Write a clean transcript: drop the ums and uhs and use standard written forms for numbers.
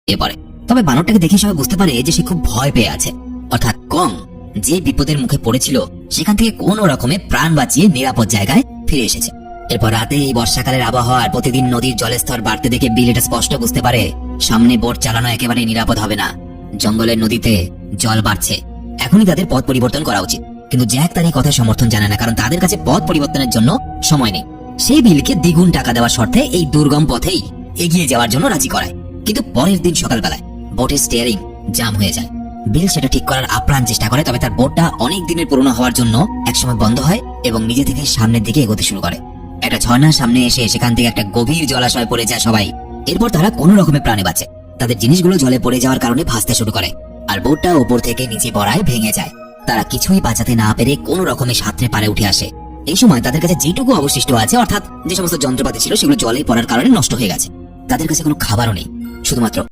এ পড়ে। তবে বানরটাকে দেখে সবাই বুঝতে পারে যে সে খুব ভয় পেয়ে আছে। অর্থাৎ কং যে বিপদের মুখে পড়েছিল সেখান থেকে কোনো রকমে প্রাণ বাঁচিয়ে নিরাপদ জায়গায় ফিরে এসেছে। এরপর রাতে এই বর্ষাকালের আবহাওয়া আর প্রতিদিন নদীর জলের স্তর বাড়তে দেখে বিল এটা স্পষ্ট বুঝতে পারে সামনে বোট চালানো একেবারে নিরাপদ হবে না। জঙ্গলের নদীতে জল বাড়ছে, এখনই তাদের পথ পরিবর্তন করা উচিত। কিন্তু জ্যাক তার এই কথা সমর্থন জানে না, কারণ তাদের কাছে পথ পরিবর্তনের জন্য সময় নেই। সেই বিলকে দ্বিগুণ টাকা দেওয়ার শর্তে এই দুর্গম পথেই এগিয়ে যাওয়ার জন্য রাজি করায়। কিন্তু পরের দিন সকালবেলায় বোটের স্টিয়ারিং জাম হয়ে যায়। বিল সেটা ঠিক করার আপ্রাণ চেষ্টা করে, তবে তার বোটটা অনেক দিনের পুরনো হওয়ার জন্য একসময় বন্ধ হয় এবং নিজে থেকে সামনের দিকে এগোতে শুরু করে। একটা ঝর্ণার সামনে এসে সেখান থেকে একটা গভীর জলাশয় পড়ে যায় সবাই। এরপর তারা কোনো রকমে প্রাণে বাঁচে। তাদের জিনিসগুলো জলে পড়ে যাওয়ার কারণে ভাসতে শুরু করে, আর বোটটা উপর থেকে নিচে পড়ায় ভেঙে যায়। তারা কিছুই বাঁচাতে না পেরে কোনো রকমে সাঁতরে পারে উঠে আসে। এই সময় তাদের কাছে যেটুকু অবশিষ্ট আছে, অর্থাৎ যে সমস্ত যন্ত্রপাতি ছিল, সেগুলো জলে পড়ার কারণে নষ্ট হয়ে গেছে। তাদের কাছে কোনো খাবারও নেই, শুধুমাত্র